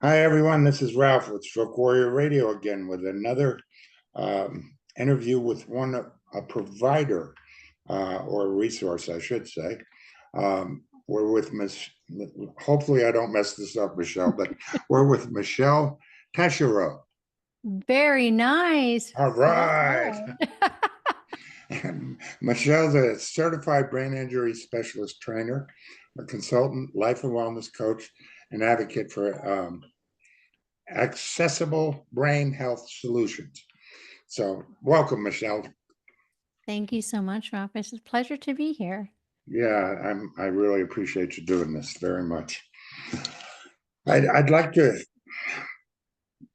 Hi, everyone. This is Ralph with Stroke Warrior Radio again with another interview with a provider or a resource, I should say. We're with Miss, hopefully I don't mess this up, Michelle, but we're with Michelle Taschereau. Very nice. All Well right. said. Michelle's a certified brain injury specialist trainer, a consultant, life and wellness coach, and advocate for accessible brain health solutions. So, welcome, Michelle. Thank you so much, Ralph. It's a pleasure to be here. Yeah, I really appreciate you doing this very much. I'd like to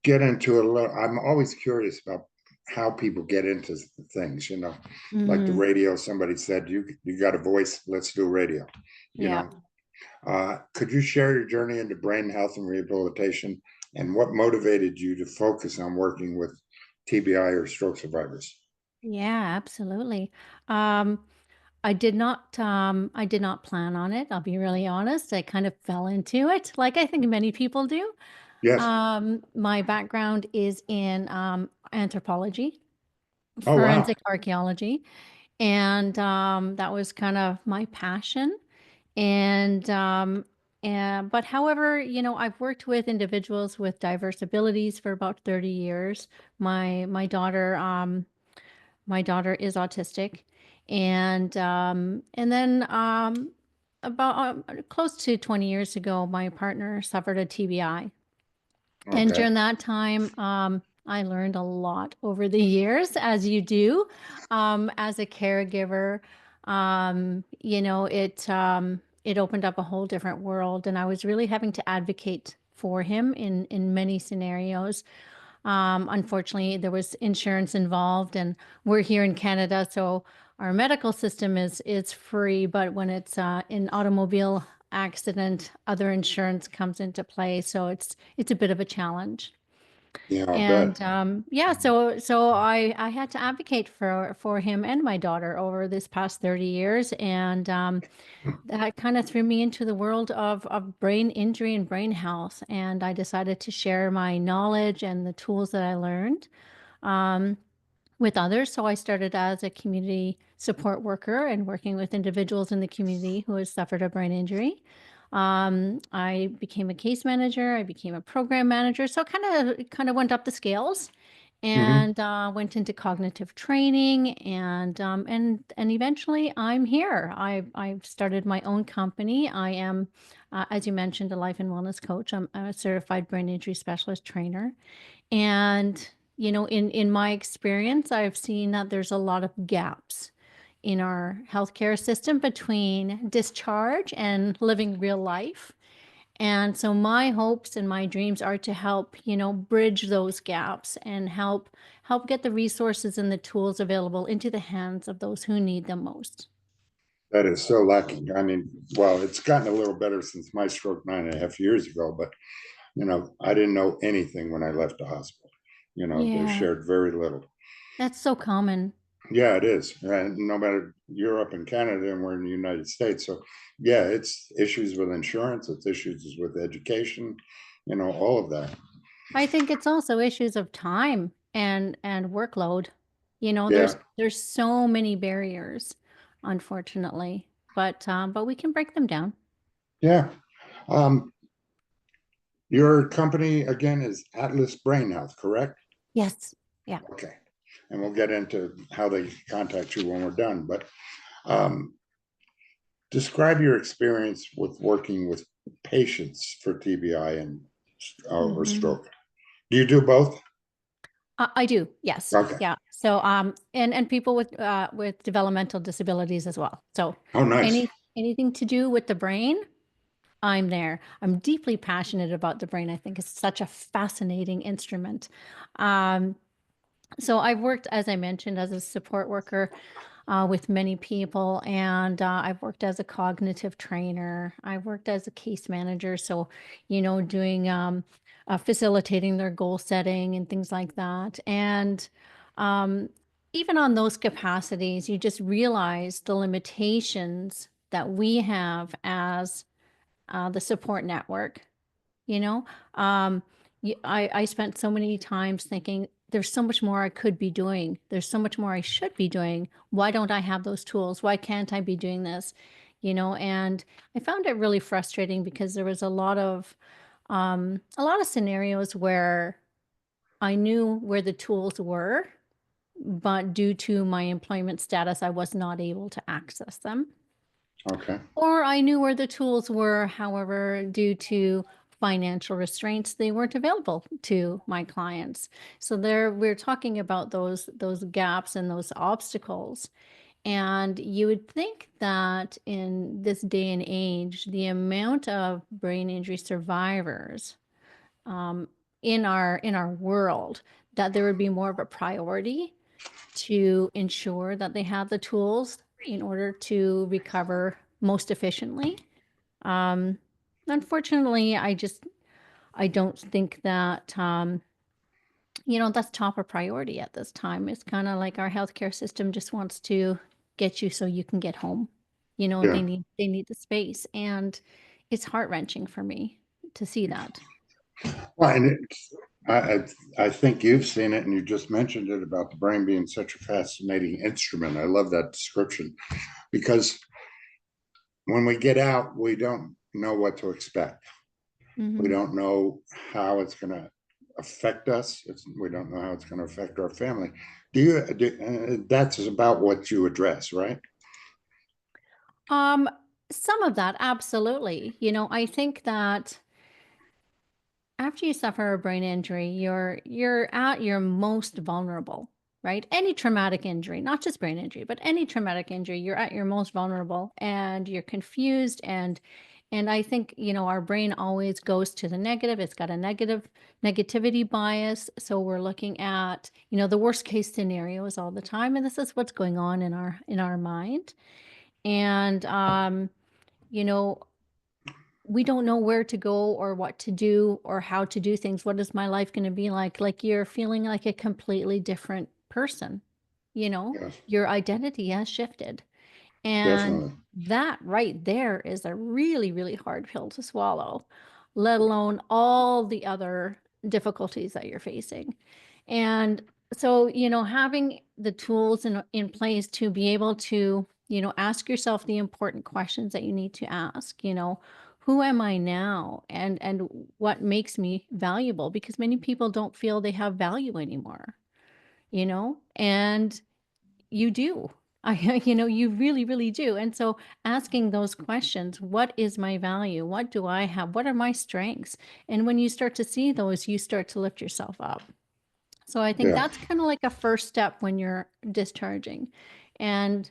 get into a little. I'm always curious about how people get into things. Like the Hmm. radio. Somebody said, "You got a voice. Let's do radio." You Yeah. know, could you share your journey into brain health and rehabilitation, and what motivated you to focus on working with TBI or stroke survivors? Yeah, absolutely. Um, I did not plan on it. I'll be really honest. I kind of fell into it, like I think many people do. Yes. My background is in anthropology, Oh, wow. forensic archaeology, and that was kind of my passion. And however, I've worked with individuals with diverse abilities for about 30 years. My daughter is autistic, and then about close to 20 years ago, my partner suffered a TBI. And Okay. during that time, I learned a lot over the years, as you do, as a caregiver. It opened up a whole different world, and I was really having to advocate for him in many scenarios. Unfortunately, there was insurance involved, and we're here in Canada, so our medical system is free. But when it's an automobile accident, other insurance comes into play, so it's a bit of a challenge. Yeah, I bet. And yeah, so I had to advocate for him and my daughter over this past 30 years, and that kind of threw me into the world of brain injury and brain health. And I decided to share my knowledge and the tools that I learned um, with others. So I started as a community support worker and working with individuals in the community who has suffered a brain injury. I became a case manager. I became a program manager. So kind of went up the scales Hmm. and went into cognitive training, and eventually I'm here. I've started my own company. I am, as you mentioned, a life and wellness coach. I'm a certified brain injury specialist trainer, and in my experience, I've seen that there's a lot of gaps in our healthcare system between discharge and living real life. And so my hopes and my dreams are to help, bridge those gaps and help get the resources and the tools available into the hands of those who need them most. That is so lacking. I mean, well, it's gotten a little better since my stroke 9.5 years ago, but I didn't know anything when I left the hospital. They Yeah, shared very little. that's so common. Yeah, it is. And no matter Europe and Canada, and we're in the United States. So yeah, it's issues with insurance, it's issues with education, all of that. I think it's also issues of time and workload. Yeah, There's so many barriers, unfortunately, but we can break them down. yeah. Um, your company again is Atlas Brain Health, correct? Yes. Yeah. Okay. And we'll get into how they contact you when we're done. But um, describe your experience with working with patients for TBI and or Hmm. stroke. Do you do both? I do. Yes. Okay. Yeah. So and people with developmental disabilities as well. So Oh, nice. anything to do with the brain, I'm there. I'm deeply passionate about the brain. I think it's such a fascinating instrument. Um, so I've worked, as I mentioned, as a support worker with many people, and I've worked as a cognitive trainer. I've worked as a case manager, so doing facilitating their goal setting and things like that. And um, even on those capacities, you just realize the limitations that we have as the support network. you know? Um, I spent so many times thinking, there's so much more I could be doing. There's so much more I should be doing. Why don't I have those tools? Why can't I be doing this? And I found it really frustrating because there was a lot of scenarios where I knew where the tools were, but due to my employment status, I was not able to access them. Okay. Or I knew where the tools were, however, due to financial restraints, they weren't available to my clients. So there we're talking about those gaps and those obstacles. And you would think that in this day and age, the amount of brain injury survivors um, in our world, that there would be more of a priority to ensure that they have the tools in order to recover most efficiently. Um, Unfortunately, I don't think that that's top of priority at this time. It's kind of like our healthcare system just wants to get you so you can get home. Yeah. They need the space, and it's heart-wrenching for me to see that. Well, and I think you've seen it, and you just mentioned it about the brain being such a fascinating instrument. I love that description because when we get out, we don't know what to expect. We Hmm. don't know how it's going to affect us. We don't know how it's going to affect our family. That's about what you address, right? Um, some of that, absolutely. I think that after you suffer a brain injury, you're at your most vulnerable, right? Any traumatic injury, not just brain injury, but any traumatic injury, you're at your most vulnerable and you're confused and I think, our brain always goes to the negative. It's got a negativity bias. So we're looking at, the worst case scenarios all the time. And this is what's going on in our mind. And you know, we don't know where to go or what to do or how to do things. What is my life going to be like? Like you're feeling like a completely different person. Yes, Your identity has shifted. And definitely. that right there is a really, really hard pill to swallow, let alone all the other difficulties that you're facing. And so, having the tools in place to be able to, ask yourself the important questions that you need to ask, who am I now? And what makes me valuable? Because many people don't feel they have value anymore, and you do. You really, really do. And so asking those questions, what is my value? What do I have? What are my strengths? And when you start to see those, you start to lift yourself up. So I think Yeah. that's kind of like a first step when you're discharging and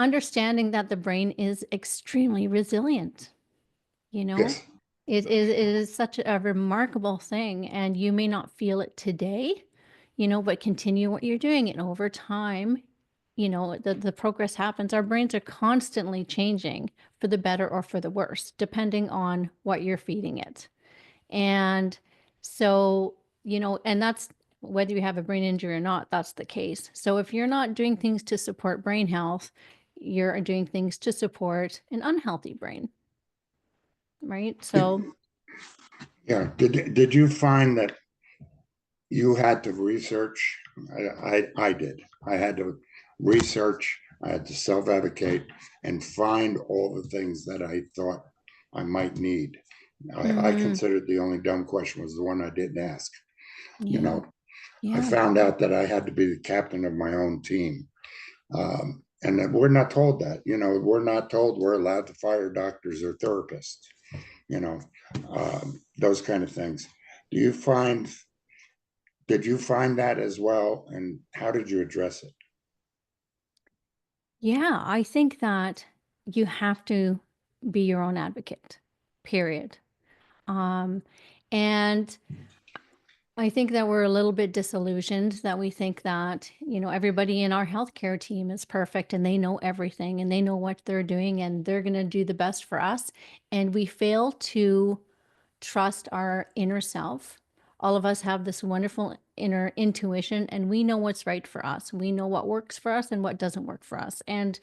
understanding that the brain is extremely resilient. You know, Yes. it is such a remarkable thing, and you may not feel it today, but continue what you're doing, and over time, the progress happens. Our brains are constantly changing for the better or for the worse, depending on what you're feeding it. And so, and that's whether you have a brain injury or not, that's the case. So if you're not doing things to support brain health, you're doing things to support an unhealthy brain, right? So Yeah. Did you find that you had to research? I did. I had to research. I had to self-advocate and find all the things that I thought I might need. I mhm. considered the only dumb question was the one I didn't ask. You Yeah. know, I Yeah. found out that I had to be the captain of my own team. And that we're not told that, we're not told we're allowed to fire doctors or therapists, you know, those kind of things. Do you find, did you find that as well? And how did you address it? Yeah, I think that you have to be your own advocate, period. Um, and I think that we're a little bit disillusioned that we think that, everybody in our healthcare team is perfect and they know everything and they know what they're doing and they're going to do the best for us. And we fail to trust our inner self. All of us have this wonderful inner intuition and we know what's right for us. We know what works for us and what doesn't work for us. And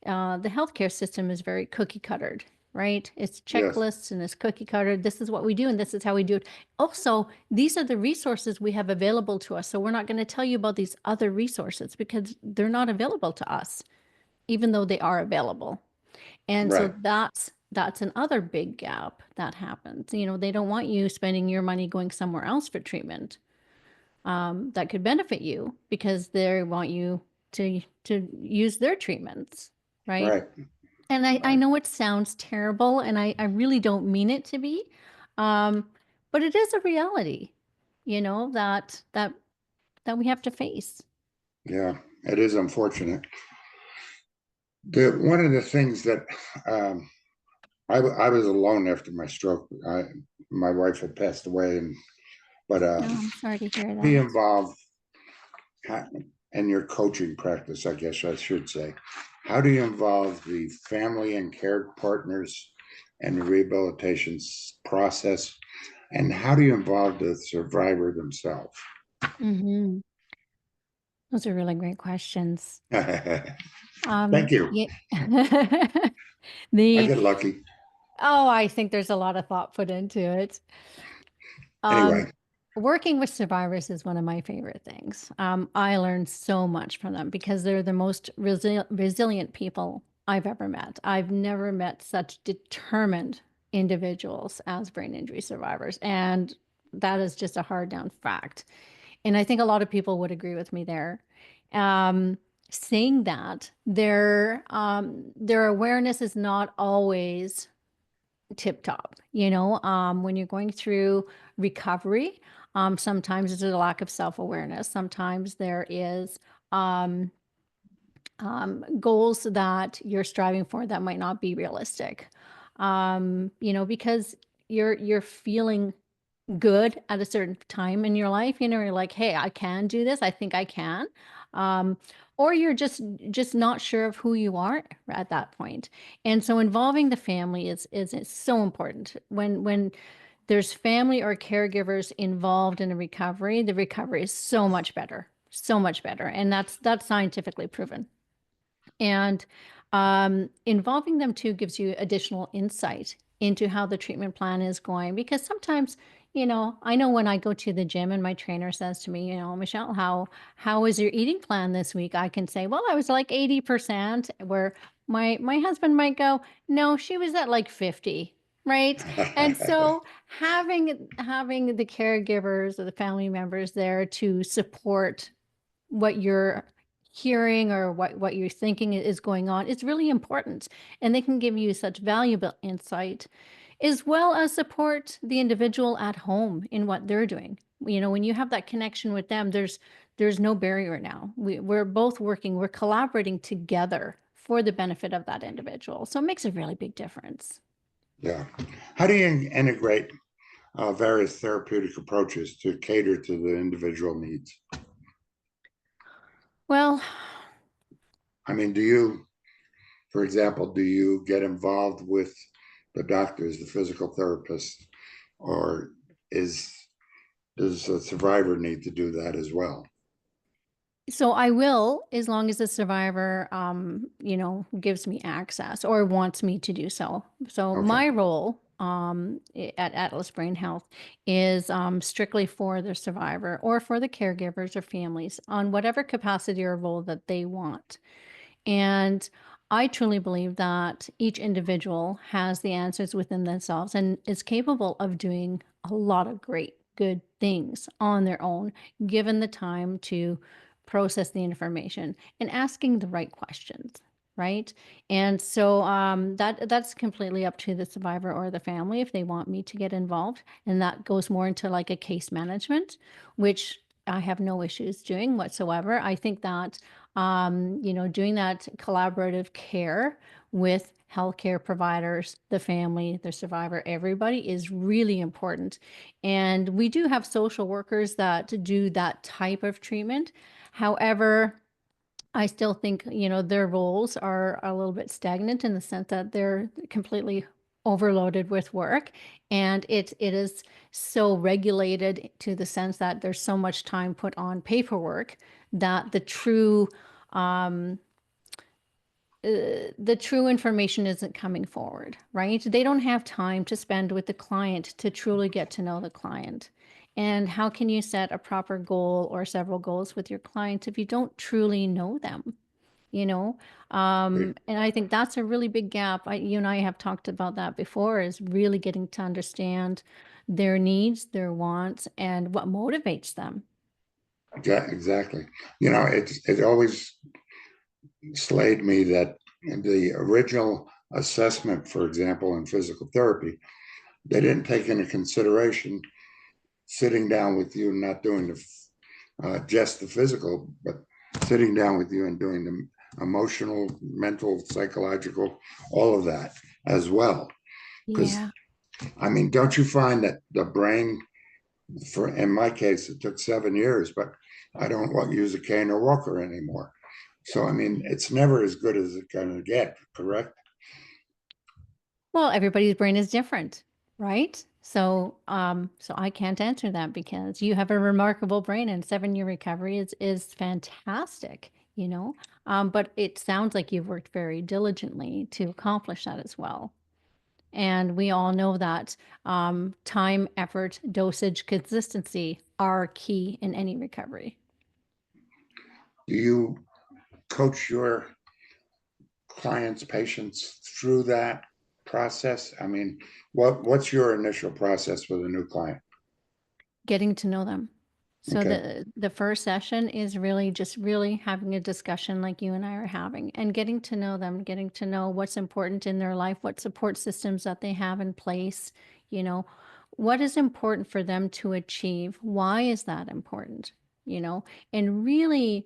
the healthcare system is very cookie cuttered, right? It's Yes. checklists and it's cookie cutter. This is what we do and this is how we do it. Also, these are the resources we have available to us. So we're not going to tell you about these other resources because they're not available to us, even though they are available. And so Right. that's another big gap that happens. They don't want you spending your money going somewhere else for treatment that could benefit you because they want you to use their treatments, right? Right. And I Right. know it sounds terrible, and I really don't mean it to be, um, but it is a reality, that we have to face. Yeah. It is unfortunate. One of the things that um, I was alone after my stroke. My wife had passed away, but No, I'm sorry to hear be that. involved in your coaching practice, I guess I should say. How do you involve the family and care partners in the rehabilitation process? And how do you involve the survivor themselves? Hmm. Those are really great questions. Thank you. Yeah. I The get lucky. Oh, I think there's a lot of thought put into it. Um, Anyway, Working with survivors is one of my favorite things. I learn so much from them because they're the most resilient people I've ever met. I've never met such determined individuals as brain injury survivors, and that is just a hard down fact. And I think a lot of people would agree with me there. Um, Saying that, their awareness is not always tip top. When you're going through recovery, sometimes there's a lack of self-awareness. Sometimes there is um, goals that you're striving for that might not be realistic. Because you're feeling good at a certain time in your life, you're like, hey, I can do this. I think I can. Um, or you're just not sure of who you are at that point. And so involving the family is so important. When there's family or caregivers involved in a recovery, the recovery is so much better. So much better. And that's scientifically proven. And involving them too gives you additional insight into how the treatment plan is going. Because sometimes, I know when I go to the gym and my trainer says to me, Michelle, how is your eating plan this week? I can say, well, I was like 80%, where my husband might go, no, she was at like 50. Right. And so having the caregivers or the family members there to support what you're hearing or what you're thinking is going on is really important. And they can give you such valuable insight, as well as support the individual at home in what they're doing. When you have that connection with them, there's no barrier now. We're both working, we're collaborating together for the benefit of that individual. So it makes a really big difference. yeah. How do you integrate various therapeutic approaches to cater to the individual needs? Well, I mean, for example, do you get involved with the doctors, the physical therapists, or is does a survivor need to do that as well? so I will, as long as the survivor, gives me access or wants me to do so. So Okay, my role at Atlas Brain Health is strictly for the survivor or for the caregivers or families on whatever capacity or role that they want. And I truly believe that each individual has the answers within themselves and is capable of doing a lot of great, good things on their own, given the time to process the information and asking the right questions. Right. And so that's completely up to the survivor or the family if they want me to get involved. And that goes more into like a case management, which I have no issues doing whatsoever. I think that doing that collaborative care with healthcare providers, the family, the survivor, everybody is really important. And we do have social workers that do that type of treatment. However, I still think, their roles are a little bit stagnant in the sense that they're completely overloaded with work, and it is so regulated to the sense that there's so much time put on paperwork that the true the true information isn't coming forward, right? They don't have time to spend with the client to truly get to know the client. And how can you set a proper goal or several goals with your clients if you don't truly know them? You know, and I think that's a really big gap. You and I have talked about that before, is really getting to understand their needs, their wants, and what motivates them. Yeah, exactly. It always slayed me that in the original assessment, for example, in physical therapy, they didn't take into consideration sitting down with you and not doing just the physical, but sitting down with you and doing the emotional, mental, psychological, all of that as well. Because Yeah. I mean, don't you find that the brain, for in my case, it took 7 years, but I don't want to use a cane or walker anymore. So I mean, it's never as good as it's going to get. Correct? Well, everybody's brain is different, right? So I can't answer that because you have a remarkable brain and 7-year recovery is fantastic, you know. But it sounds like you've worked very diligently to accomplish that as well. And we all know that time, effort, dosage, consistency are key in any recovery. Do you coach your clients, patients through that process? I mean, what's your initial process with a new client? Getting to know them. So Okay. the first session is really just really having a discussion like you and I are having, and getting to know them, getting to know what's important in their life, what support systems that they have in place, you know, what is important for them to achieve, why is that important, you know, and really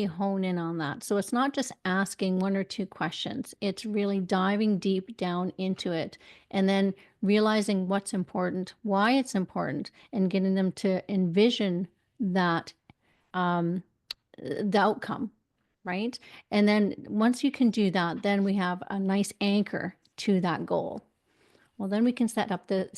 hone in on that. So it's not just asking one or two questions, it's really diving deep down into it, and then realizing what's important, why it's important, and getting them to envision that um, the outcome, right? And then once you can do that, then we have a nice anchor to that goal. Well, then we can set up the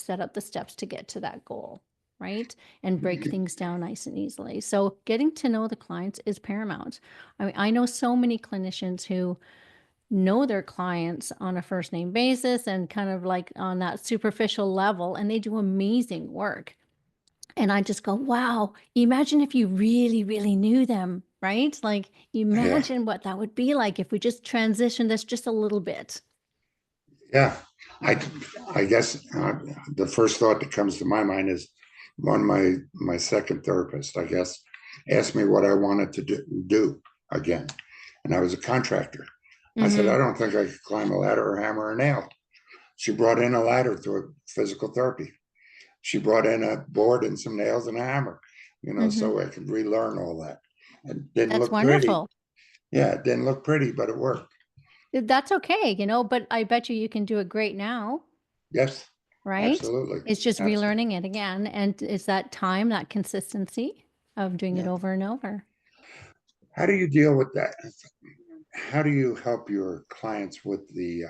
steps to get to that goal, right? And break things down nice and easily. So getting to know the clients is paramount. I mean, I know so many clinicians who know their clients on a first name basis and kind of like on that superficial level, and they do amazing work. And I just go, wow, imagine if you really knew them, right? Like, Yeah. imagine what that would be like if we just transitioned this just a little bit. Yeah. I I guess the first thought that comes to my mind is one my second therapist, I guess, asked me what I wanted to do again. And I was a contractor. I said, I Mm-hmm. don't think I could climb a ladder or hammer a nail. She brought in a ladder to a physical therapy. She brought in a board and some nails and a hammer, Mm-hmm. so I could relearn all that. It didn't That's look pretty. wonderful. Yeah, it didn't look pretty, but it worked. That's okay, but I bet you can do it great now, Yes, right? absolutely. It's just Absolutely. relearning it again. And it's that time, that consistency of doing it Yeah. over and over. How do you deal with that? How do you help your clients with the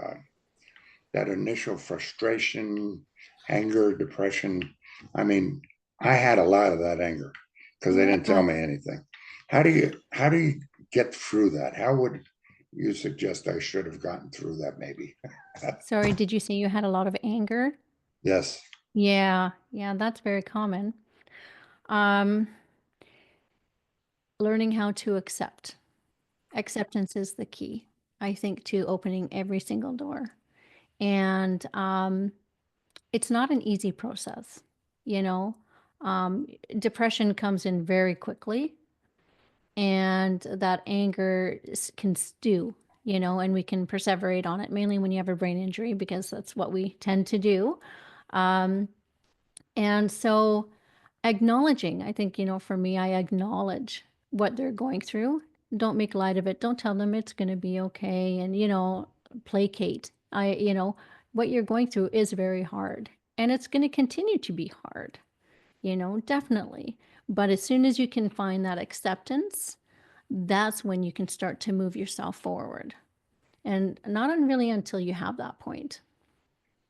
that initial frustration, anger, depression? I mean, I had a lot of that anger because they didn't tell Yeah. me anything. How do you get through that? How would you suggest I should have gotten through that maybe? Sorry, did you say you had a lot of anger? Yes. Yeah, yeah, that's very common. Um, Learning how to accept. Acceptance is the key, I think, to opening every single door. And it's not an easy process, you know. Um, Depression comes in very quickly, and that anger can stew, and we can perseverate on it, mainly when you have a brain injury, because that's what we tend to do. Um, And so acknowledging, I think, for me, I acknowledge what they're going through. Don't make light of it. Don't tell them it's going to be okay. And, placate. What you're going through is very hard, and it's going to continue to be hard, definitely. But as soon as you can find that acceptance, that's when you can start to move yourself forward. And not really until you have that point.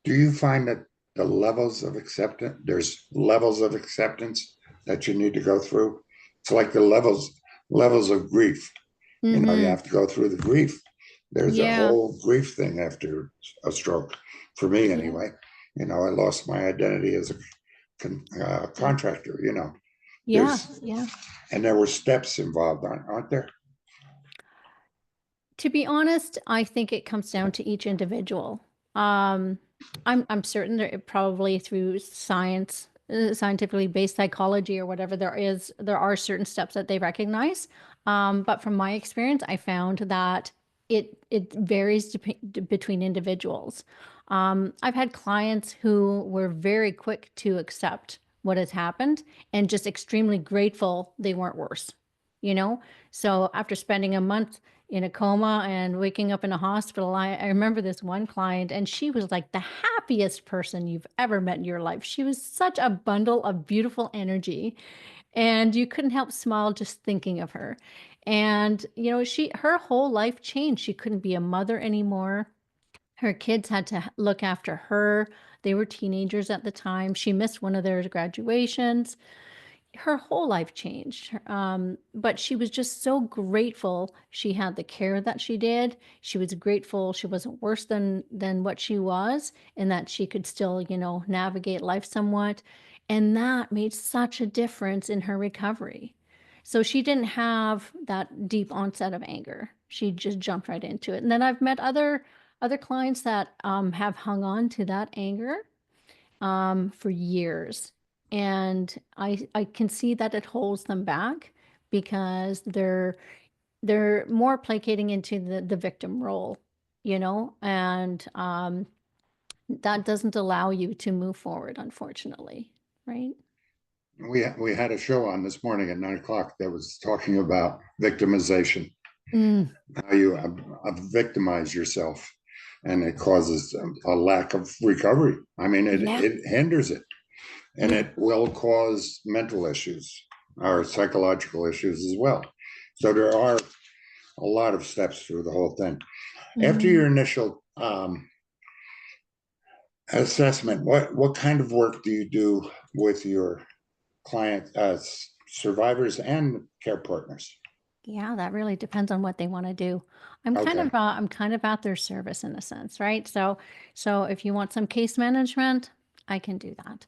Do you find that the levels of acceptance, there's levels of acceptance that you need to go through? It's like the levels of grief. You Mm-hmm. have to go through the grief, There's a Yeah. whole grief thing after a stroke, for me Yeah. anyway. I lost my identity as a Yeah. contractor. Yeah. There's Yeah. and there were steps involved, aren't there? To be honest, I think it comes down to each individual. Um, I'm certain that probably through science, scientifically based psychology or whatever there are certain steps that they recognize. But from my experience, I found that it varies between individuals. I've had clients who were very quick to accept what has happened and just extremely grateful they weren't worse, you know? So after spending a month in a coma and waking up in a hospital. I remember this one client, and she was like the happiest person you've ever met in your life. She was such a bundle of beautiful energy, and you couldn't help smile just thinking of her. And her whole life changed. She couldn't be a mother anymore. Her kids had to look after her. They were teenagers at the time. She missed one of their graduations. Her whole life changed. But she was just so grateful she had the care that she did. She was grateful she wasn't worse than what she was, and that she could still, navigate life somewhat. And that made such a difference in her recovery. So she didn't have that deep onset of anger. She just jumped right into it. And then I've met other clients that have hung on to that anger for years. And I can see that it holds them back because they're more placating into the victim role, and that doesn't allow you to move forward, unfortunately, right? We had a show on this morning at 9 o'clock that was talking about victimization, Mm, how you victimize yourself, and it causes a lack of recovery. I mean, yeah, it hinders it, and yeah. it will cause mental issues or psychological issues as well. So there are a lot of steps through the whole thing. After Mhm. your initial assessment, what kind of work do you do with your client survivors and care partners? Yeah, that really depends on what they want to do. Okay. I'm kind of at their service in a sense, right? So if you want some case management, I can do that.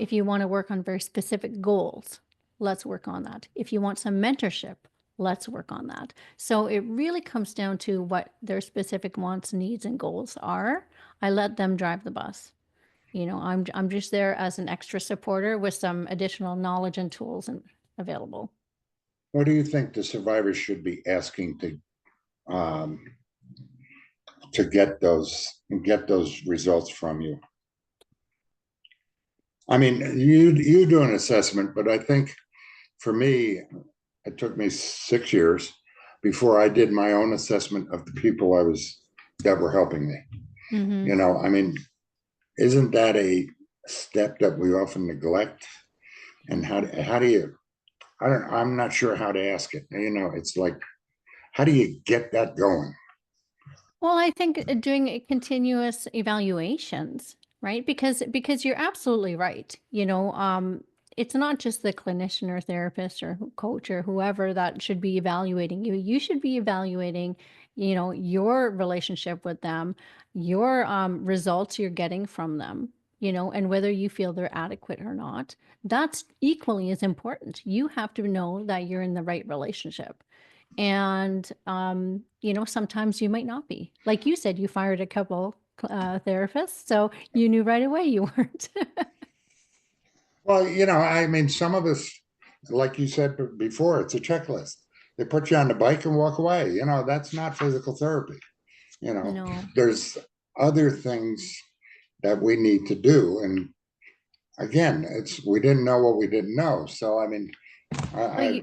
If you want to work on very specific goals, let's work on that. If you want some mentorship, let's work on that. So it really comes down to what their specific wants, needs, and goals are. I let them drive the bus. I'm just there as an extra supporter with some additional knowledge and tools and available. What do you think the survivors should be asking um, to get those results from you? I mean, you do an assessment, but I think for me, it took me 6 years before I did my own assessment of the people that were helping me. Hmm. I mean, isn't that a step that we often neglect? And how do you? I'm not sure how to ask it. It's like, how do you get that going? Well, I think doing continuous evaluations, right? Because you're absolutely right. It's not just the clinician or therapist or coach or whoever that should be evaluating you. You should be evaluating, your relationship with them, your results you're getting from them, and whether you feel they're adequate or not. That's equally as important. You have to know that you're in the right relationship. And, sometimes you might not be. Like you said, you fired a couple therapists, so you knew right away you weren't. Well, I mean, some of us, like you said before, it's a checklist. They put you on the bike and walk away. That's not physical therapy. You know, No. there's other things that we need to do. And again, we didn't know what we didn't know. So, I mean, But I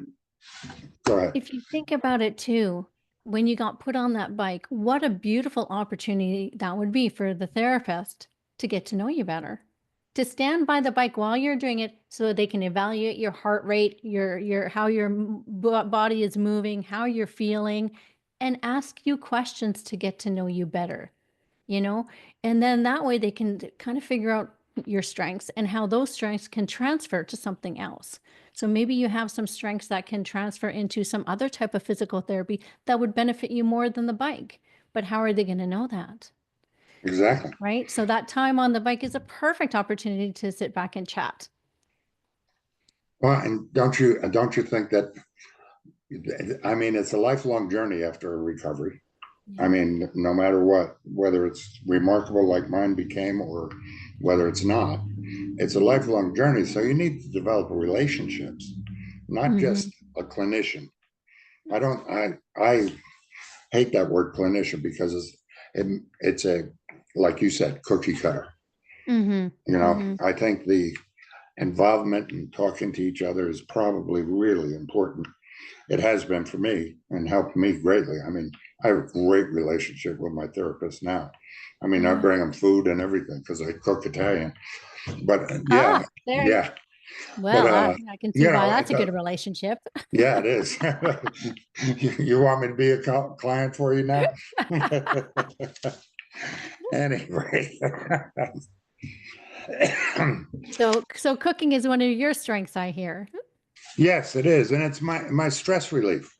go ahead. if you think about it too, when you got put on that bike, what a beautiful opportunity that would be for the therapist to get to know you better. To stand by the bike while you're doing it so they can evaluate your heart rate, your how your body is moving, how you're feeling, and ask you questions to get to know you better, you know? And then that way they can kind of figure out your strengths and how those strengths can transfer to something else. So maybe you have some strengths that can transfer into some other type of physical therapy that would benefit you more than the bike. but how are they going to know that? Exactly. Right? So that time on the bike is a perfect opportunity to sit back and chat. Well, and don't you think that, I mean, it's a lifelong journey after a recovery. I Yeah. mean, no matter what, whether it's remarkable like mine became or whether it's not, it's a lifelong journey. So you need to develop relationships, not Hmm. just a clinician. I hate that word clinician because it's a, like you said, cookie cutter. Hmm. Hmm. I think the involvement and talking to each other is probably really important. It has been for me and helped me greatly. I mean, I have a great relationship with my therapist now. I mean, I Yeah. bring him food and everything because I cook Italian. But Ah, yeah, there. yeah. But Well, I can see you why know, that's a good relationship. yeah, it is. You want me to be a client for you now? Anyway, So cooking is one of your strengths, I hear. yes, it is, and it's my stress relief.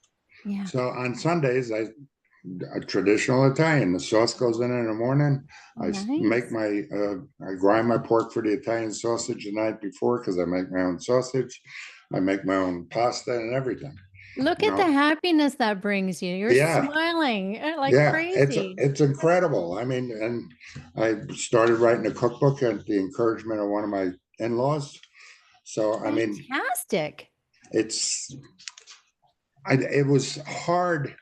Yeah. So on Sundays, I a traditional Italian. The sauce goes in the morning. Nice. I grind my pork for the Italian sausage the night before because I make my own sausage. I make my own pasta and everything. Look You at the know, happiness that brings you. You're yeah, smiling like yeah. crazy. It's incredible. I mean, and I started writing a cookbook at the encouragement of one of my in-laws. So I mean, Fantastic. it's it was hard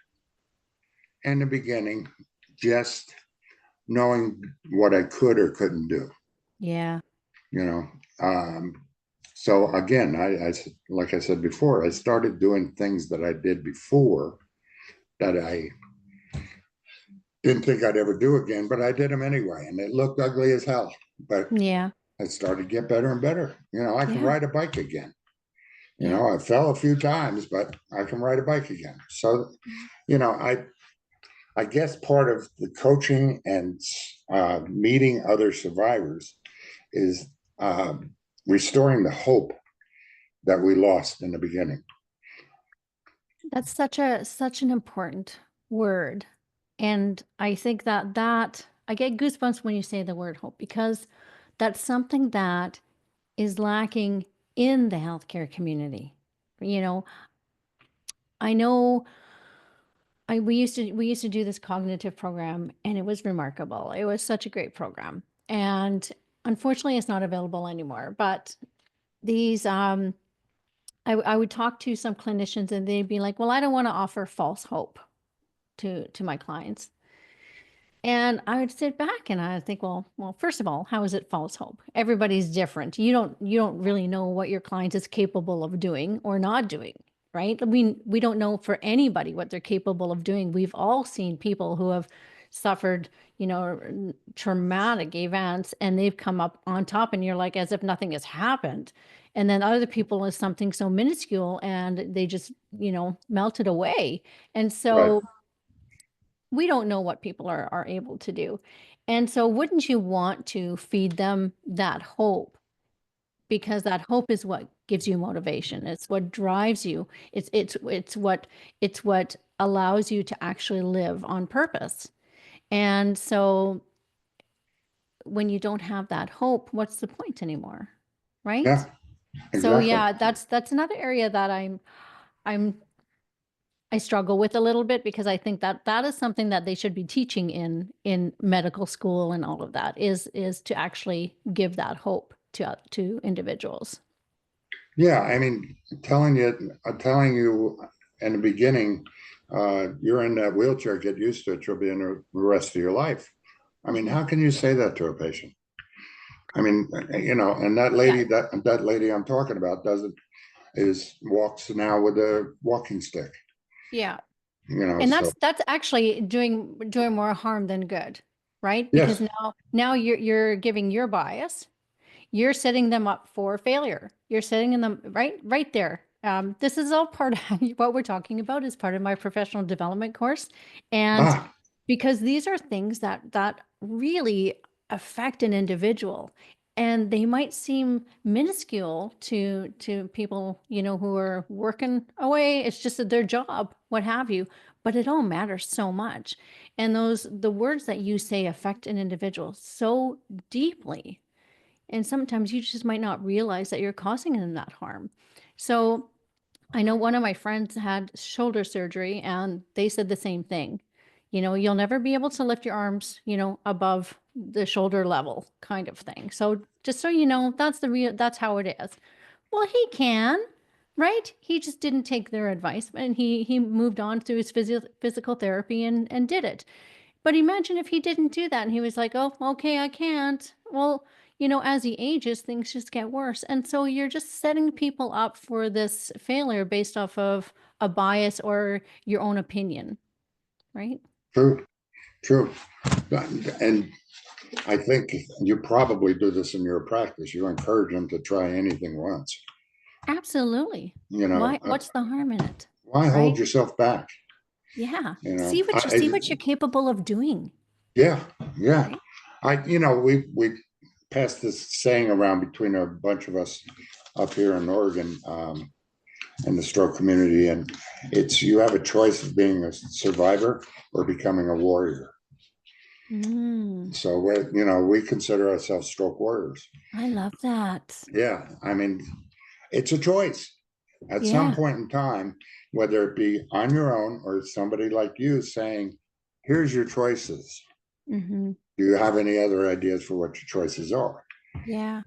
in the beginning, just knowing what I could or couldn't do. Yeah. You know, um, so again, like I said before, I started doing things that I did before that I didn't think I'd ever do again, but I did them anyway, and it looked ugly as hell. But Yeah. I started to get better and better. I can Yeah. ride a bike again. Yeah. I fell a few times, but I can ride a bike again. So, you know, I guess part of the coaching and meeting other survivors is restoring the hope that we lost in the beginning. That's such an important word. And I think that I get goosebumps when you say the word hope because that's something that is lacking in the healthcare community. You know, I know we used to do this cognitive program and it was remarkable. It was such a great program. And unfortunately it's not available anymore. But these I would talk to some clinicians and they'd be like, "Well, I don't want to offer false hope to my clients." And I would sit back and I would think, well, first of all, how is it false hope? Everybody's different. You don't really know what your client is capable of doing or not doing, right? We don't know for anybody what they're capable of doing. We've all seen people who have suffered, traumatic events and they've come up on top and you're like as if nothing has happened. And then other people is something so minuscule and they just, melted away. And Right. so we don't know what people are able to do. And so wouldn't you want to feed them that hope? Because that hope is what gives you motivation. It's what drives you. It's what allows you to actually live on purpose. And so when you don't have that hope, what's the point anymore? Right? Yeah, So exactly. yeah, that's another area that I'm I struggle with a little bit because I think that that is something that they should be teaching in medical school and all of that is to actually give that hope to individuals. Yeah, I mean, telling you in the beginning, you're in that wheelchair, get used to it, you'll be in the rest of your life. I mean, Mhm. how can you say that to a patient? I mean, and that Yeah, lady, that lady I'm talking about doesn't is walks now with a walking stick, yeah. And so that's actually doing more harm than good, right? Because yes. now you're giving your bias. You're setting them up for failure. You're setting them right there. This is all part of what we're talking about is part of my professional development course. And Ah, because these are things that really affect an individual and they might seem minuscule to people, who are working away. It's just their job, what have you. but it all matters so much. And the words that you say affect an individual so deeply. And sometimes you just might not realize that you're causing them that harm. So I know one of my friends had shoulder surgery and they said the same thing. You'll never be able to lift your arms, above the shoulder level kind of thing. So just so you know, that's how it is. Well, he can, right? He just didn't take their advice and he moved on through his physical therapy and did it. But imagine if he didn't do that and he was like, "Oh, okay, I can't." Well, as he ages, things just get worse. And so you're just setting people up for this failure based off of a bias or your own opinion, right? True, true. And I think you probably do this in your practice. You encourage them to try anything once. Absolutely. You know, What's the harm in it? why hold Right? yourself back? Yeah. You know, See what you're capable of doing, yeah, yeah. right? We passed this saying around between a bunch of us up here in Oregon, in the stroke community, and it's you have a choice of being a survivor or becoming a warrior. Mm, So we consider ourselves stroke warriors. I love that. Yeah, I mean, it's a choice. At some Yeah. point in time, whether it be on your own or somebody like you saying, here's your choices. Hmm. Do you have any other ideas for what your choices are? Yeah.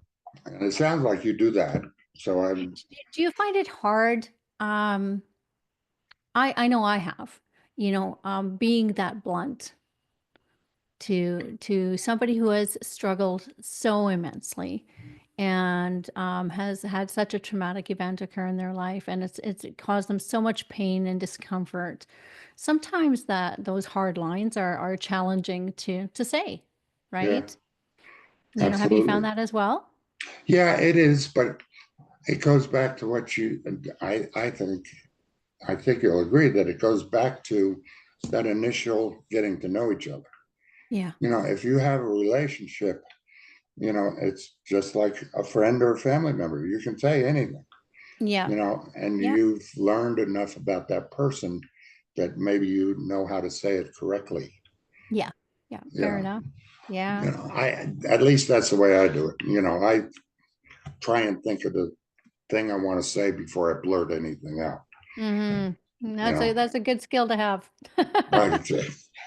And it sounds like you do that. So I'm, Do you find it hard? Um, I know I have, being that blunt to somebody who has struggled so immensely and has had such a traumatic event occur in their life, and it's caused them so much pain and discomfort. Sometimes those hard lines are challenging to say, yeah, right? Have you found absolutely. that as well? Yeah, it is. But it goes back to what I think you'll agree that it goes back to that initial getting to know each other. Yeah. If you have a relationship, it's just like a friend or a family member. You can say anything, Yeah. and Yeah. you've learned enough about that person that maybe you know how to say it correctly. Yeah. Yeah. You Fair know, enough. Yeah. I at least that's the way I do it. I try and think of the thing I want to say before I blurt anything out. Mhm. You know, That's a good skill to have. like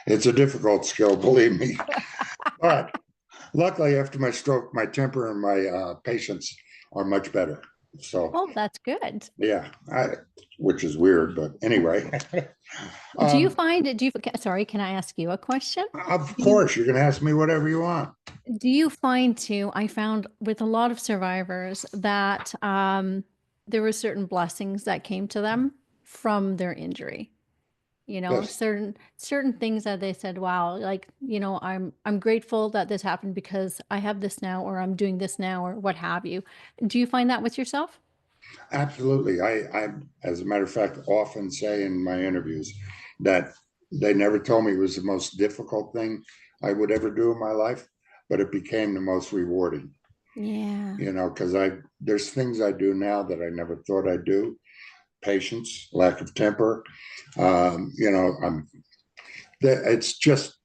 it's a difficult skill, believe me. But luckily, after my stroke, my temper and my patience are much better. So Oh, that's good. yeah, which is weird, but anyway. um, Sorry, can I ask you a question? of Do you course, you can ask me whatever you want. do you find too, I found with a lot of survivors that there were certain blessings that came to them from their injury. Yes, Certain things that they said, wow, like, I'm grateful that this happened because I have this now, or I'm doing this now, or what have you. Do you find that with yourself? absolutely. As a matter of fact, often say in my interviews that they never told me it was the most difficult thing I would ever do in my life, but it became the most rewarding. Yeah. Because there's things I do now that I never thought I'd do. Patience, lack of temper. I'm it's just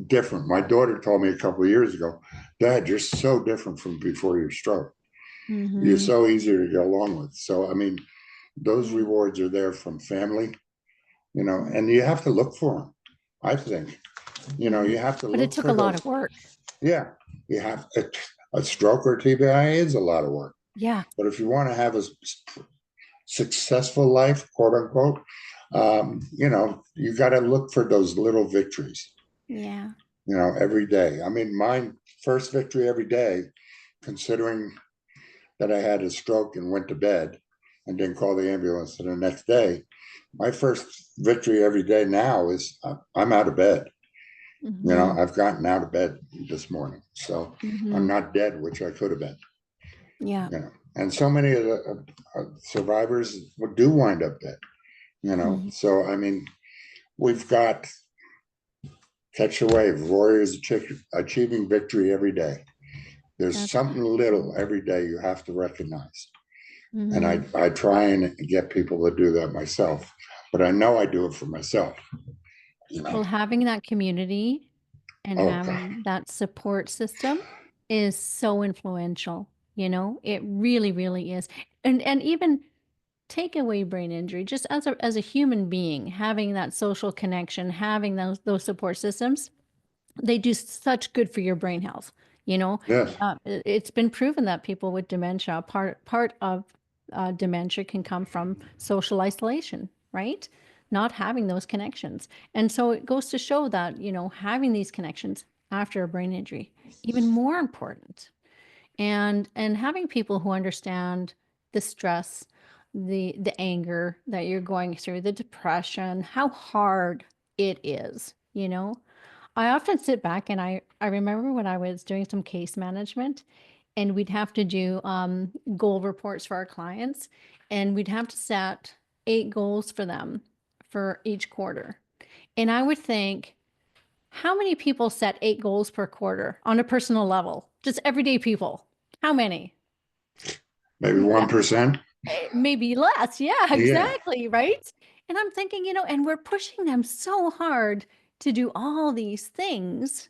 different. My daughter told me a couple of years ago, Dad, you're so different from before your stroke. You're Mm-hmm. so easier to get along with. So, I mean, those Yeah. rewards are there from family, and you have to look for them. I think, Yeah. you have to But it look took for a lot those. of work. Yeah, you have a stroke or TBI is a lot of work. Yeah. But if you want to have a successful life, quote unquote, you got to look for those little victories, Yeah. every day. I mean, my first victory every day, considering that I had a stroke and went to bed and didn't call the ambulance the next day, my first victory every day now is I'm out of bed. Mm-hmm. I've gotten out of bed this morning. So I'm Mm-hmm. not dead, which I could have been, Yeah. And so many of the survivors do wind up dead, Mhm. So, I mean, we've got catch the wave, warriors achieving victory every day. There's That's something little every day you have to recognize. And mhm. I try and get people to do that myself, but I know I do it for myself. you know. Well, having that community and Oh God. having that support system is so influential, you know? It really, really is. And even take away brain injury, just as a human being, having that social connection, having those support systems, they do such good for your brain health. You know, Yes. it's been proven that people with dementia, part of dementia can come from social isolation, right? Not having those connections. And so it goes to show that, you know, having these connections after a brain injury, even more important. And having people who understand the stress, the anger that you're going through, the depression, how hard it is, you know? I often sit back and I remember when I was doing some case management and we'd have to do goal reports for our clients and we'd have to set 8 goals for them for each quarter. And I would think, how many people set 8 goals per quarter on a personal level? Just everyday people. How many? Maybe Yeah, 1%. maybe less. Yeah, Yeah. exactly. Right. And I'm thinking, you know, and we're pushing them so hard to do all these things.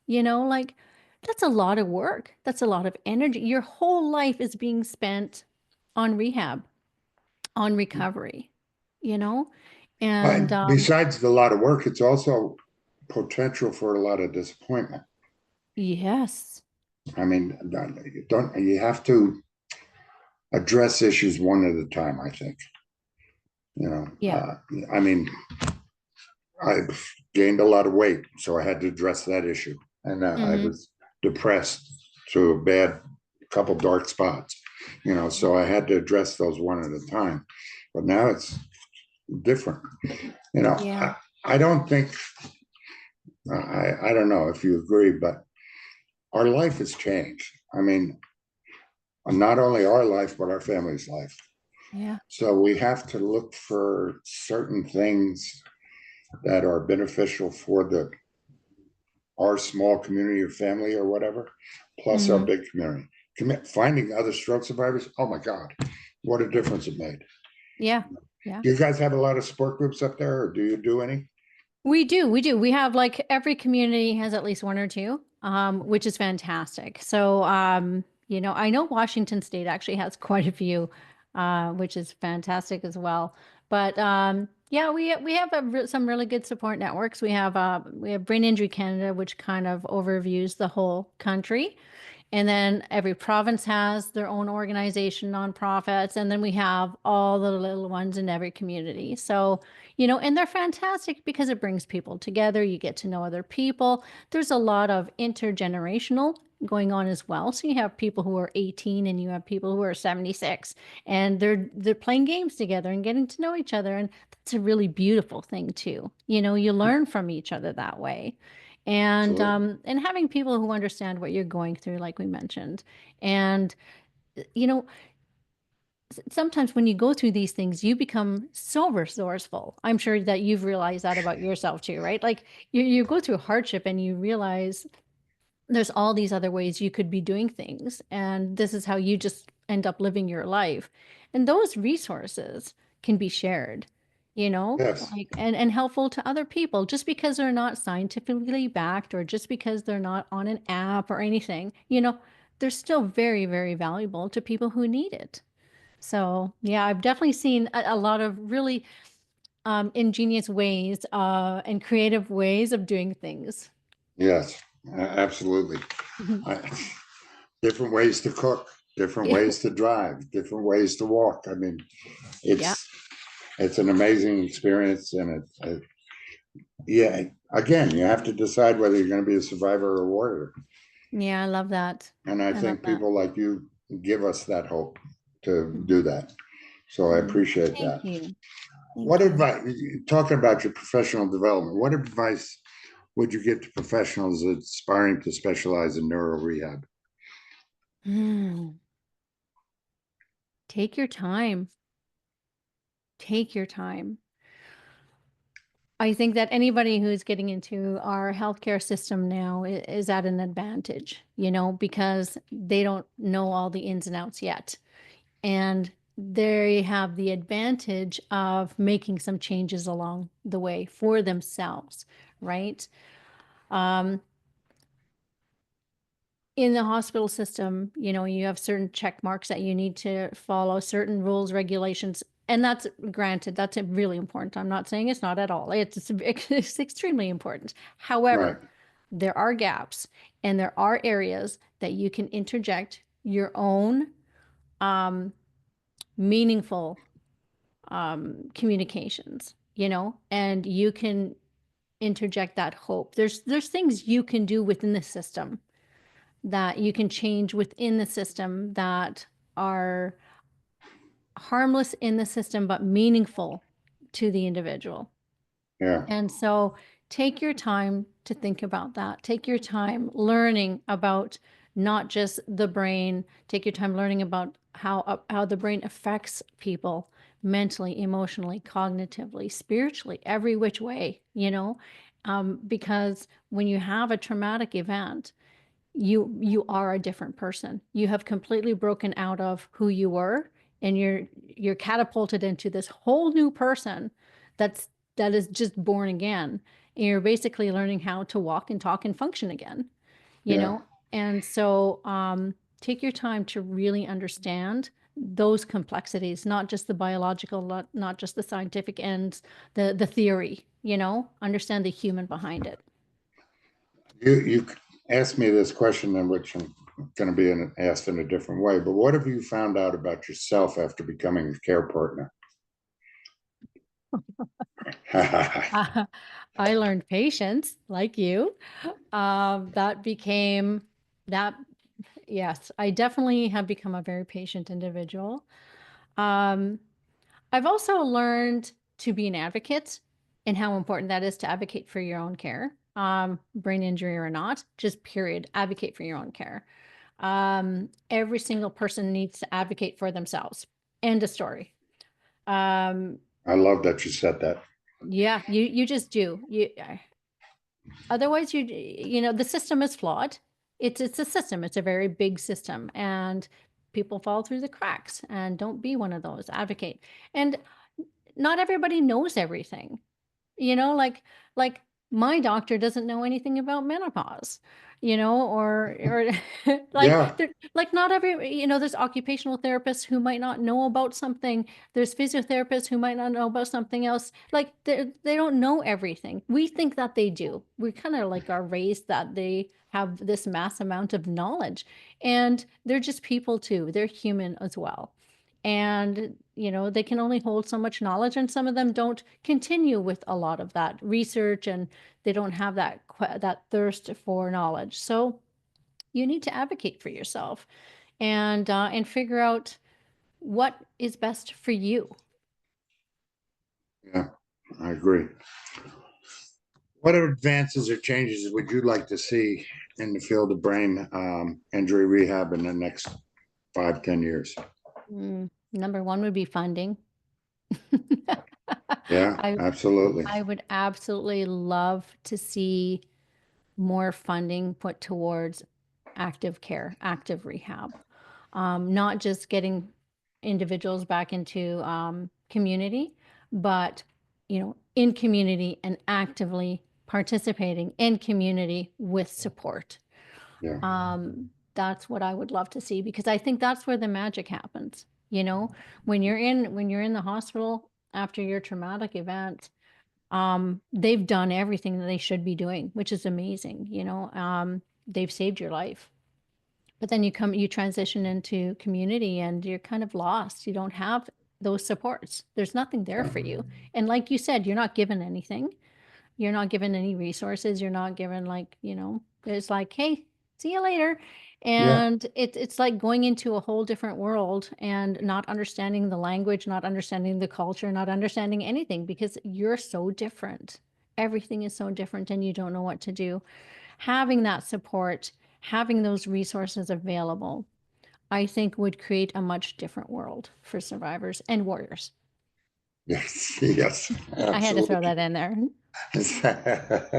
You know, like that's a lot of work. That's a lot of energy. Your whole life is being spent on rehab, on recovery, you know? And Besides the lot of work, it's also potential for a lot of disappointment. yes. I mean, don't you have to address issues one at a time, I think. You know, Yeah. I mean, I've gained a lot of weight, so I had to address that issue. And I Hmm. was depressed to a bad couple dark spots, you know, so I had to address those one at a time. But now it's different. You know, Yeah. I don't think, I don't know if you agree, but our life has changed. I mean, not only our life, but our family's life. Yeah. So we have to look for certain things that are beneficial for the our small community or family or whatever, plus our Hmm. big community. Finding other stroke survivors, oh my God, what a difference it made. Yeah. Yeah. Do you guys have a lot of support groups up there, or do you do any? We do. We do. We have like every community has at least one or two, which is fantastic. So, you know, I know Washington State actually has quite a few, which is fantastic as well. But yeah, we have some really good support networks. We have Brain Injury Canada, which kind of overviews the whole country. And then every province has their own organization, nonprofits, and then we have all the little ones in every community. So, you know, and they're fantastic because it brings people together. You get to know other people. There's a lot of intergenerational going on as well. So you have people who are 18 and you have people who are 76 and they're playing games together and getting to know each other and that's a really beautiful thing too. You know, you learn from each other that way Absolutely. and having people who understand what you're going through like we mentioned and you know sometimes when you go through these things you become so resourceful. I'm sure that you've realized that about yourself too, right? Like you go through hardship and you realize there's all these other ways you could be doing things and this is how you just end up living your life and those resources can be shared, you know, Yes. like and helpful to other people just because they're not scientifically backed or just because they're not on an app or anything, you know, they're still very, very valuable to people who need it. So yeah, I've definitely seen a lot of really ingenious ways and creative ways of doing things. Yes. Absolutely. I, different ways to cook, different Yeah. ways to drive, different ways to walk. I mean, Yeah. it's an amazing experience, and yeah. Again, you have to decide whether you're going to be a survivor or a warrior. Yeah, I love that. And I I love think that. people like you give us that hope to Mhm. do that. So I Mm. appreciate Thank that. you. What Thank you. advice, talking about your professional development, what advice would you give to professionals aspiring to specialize in neuro rehab? Mm. Take your time. Take your time. I think that anybody who's getting into our healthcare system now is at an advantage, you know, because they don't know all the ins and outs yet. And they have the advantage of making some changes along the way for themselves, right? Um, in the hospital system, you have certain check marks that you need to follow, certain rules, regulations, and that's granted, that's really important. I'm not saying it's not at all. It's extremely important. Right. However, there are gaps and there are areas that you can interject your own meaningful communications, and you can interject that hope. There's things you can do within the system that you can change within the system that are harmless in the system but meaningful to the individual. Yeah. And so take your time to think about that. Take your time learning about not just the brain, take your time learning about how the brain affects people mentally, emotionally, cognitively, spiritually, every which way, because when you have a traumatic event, you are a different person. You have completely broken out of who you were, and you're catapulted into this whole new person that is just born again. And you're basically learning how to walk and talk and function again, you Yeah. know? And so take your time to really understand those complexities, not just the biological, not just the scientific ends, the theory, understand the human behind it. You asked me this question, in which I'm going to be asked in a different way. But what have you found out about yourself after becoming a care partner? Uh, I learned patience, like you. That became that. Yes, I definitely have become a very patient individual. Um, I've also learned to be an advocate and how important that is to advocate for your own care, brain injury or not, just period, advocate for your own care. Every single person needs to advocate for themselves. End of story. Um, I love that you said that. yeah, you just do. Otherwise, the system is flawed. It's a system. It's a very big system, and people fall through the cracks. And don't be one of those. Advocate. And not everybody knows everything. Like my doctor doesn't know anything about menopause, or like Yeah. like not every, there's occupational therapists who might not know about something. There's physiotherapists who might not know about something else. Like they don't know everything. We think that they do. We kind of like are raised that they have this mass amount of knowledge, and they're just people too. They're human as well. And they can only hold so much knowledge, and some of them don't continue with a lot of that research, and they don't have that thirst for knowledge. So you need to advocate for yourself and figure out what is best for you. Yeah. I agree. What advances or changes would you like to see in the field of brain injury rehab in the next 5, 10 years? Number one would be funding. Yeah, I absolutely. I would absolutely love to see more funding put towards active care, active rehab. Not just getting individuals back into community, but in community and actively participating in community with support. Yeah. That's what I would love to see, because I think that's where the magic happens. When you're in the hospital after your traumatic event, they've done everything that they should be doing, which is amazing. They've saved your life. But then you transition into community and you're kind of lost. You don't have those supports. There's nothing there for you. And like you said, you're not given anything. You're not given any resources. You're not given it's like, hey, see you later. Yeah. And it's like going into a whole different world and not understanding the language, not understanding the culture, not understanding anything, because you're so different. Everything is so different and you don't know what to do. Having that support, having those resources available, I think would create a much different world for survivors and warriors. Yes. Yes. I had to throw Absolutely. that in there.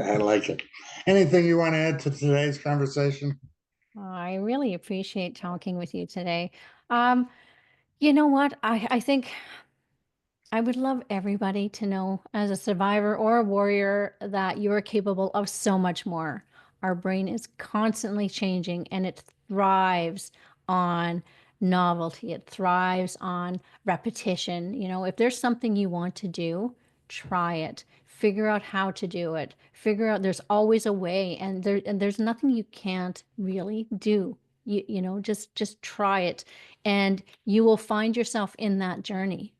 I like it. Anything you want to add to today's conversation? I really appreciate talking with you today. Um, You know what? I think I would love everybody to know, as a survivor or a warrior, that you are capable of so much more. Our brain is constantly changing and it thrives on novelty. It thrives on repetition. You know, if there's something you want to do, try it. Figure out how to do it. Figure out there's always a way, and there's nothing you can't really do. You know, just try it and you will find yourself in that journey.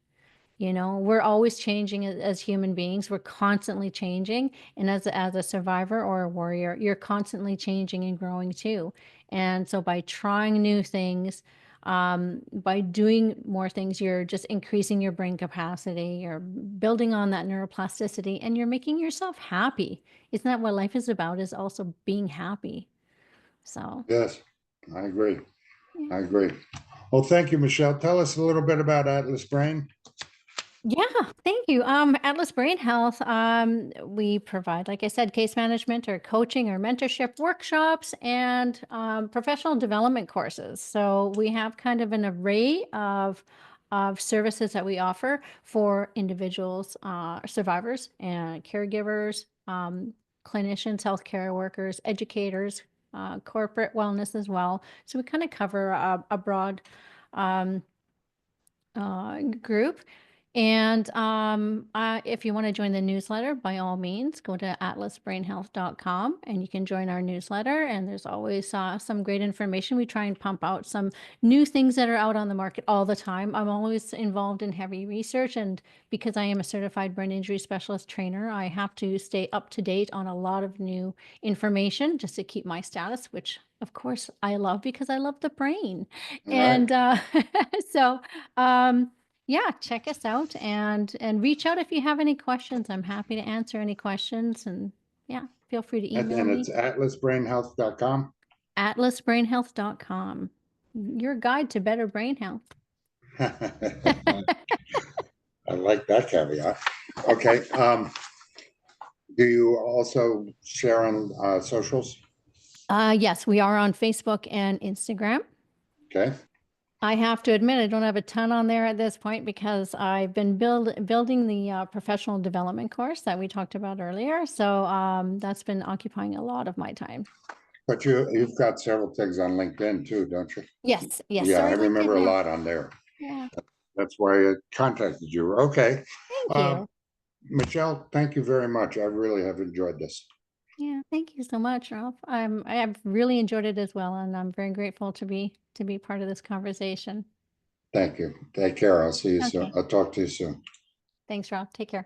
You know, we're always changing as human beings. We're constantly changing. And as a survivor or a warrior, you're constantly changing and growing too. And so by trying new things, by doing more things, you're just increasing your brain capacity, you're building on that neuroplasticity, and you're making yourself happy. Isn't that what life is about, is also being happy? So, Yes, I agree. yeah. I agree. Well, thank you, Michelle. Tell us a little bit about Atlas Brain. Yeah, thank you. Atlas Brain Health, we provide, like I said, case management or coaching or mentorship workshops and professional development courses. So we have kind of an array of services that we offer for individuals, survivors and caregivers, clinicians, healthcare workers, educators, corporate wellness as well. So we kind of cover a broad um, group. And if you want to join the newsletter, by all means, go to atlasbrainhealth.com and you can join our newsletter. And there's always some great information. We try and pump out some new things that are out on the market all the time. I'm always involved in heavy research. And because I am a certified brain injury specialist trainer, I have to stay up to date on a lot of new information just to keep my status, which of course I love because I love the brain. All right. And so, um, yeah, check us out and reach out if you have any questions. I'm happy to answer any questions. And yeah, feel free to email And me. it's atlasbrainhealth.com. atlasbrainhealth.com. Your guide to better brain health. I like that caveat. Okay. Do you also share on socials? Yes, we are on Facebook and Instagram. Okay. I have to admit, I don't have a ton on there at this point because I've been building the professional development course that we talked about earlier. So that's been occupying a lot of my time. But you've got several things on LinkedIn too, don't you? Yes, yes. Yeah, I Sorry, LinkedIn. remember a Yeah, lot on there. yeah. That's why I contacted you. Okay. Thank Uh, you. Michelle, thank you very much. I really have enjoyed this. Yeah, thank you so much, Ralph. I have really enjoyed it as well, and I'm very grateful to be part of this conversation. Thank you. Take care. I'll see you soon. Okay. I'll talk to you soon. Thanks, Ralph. Take care.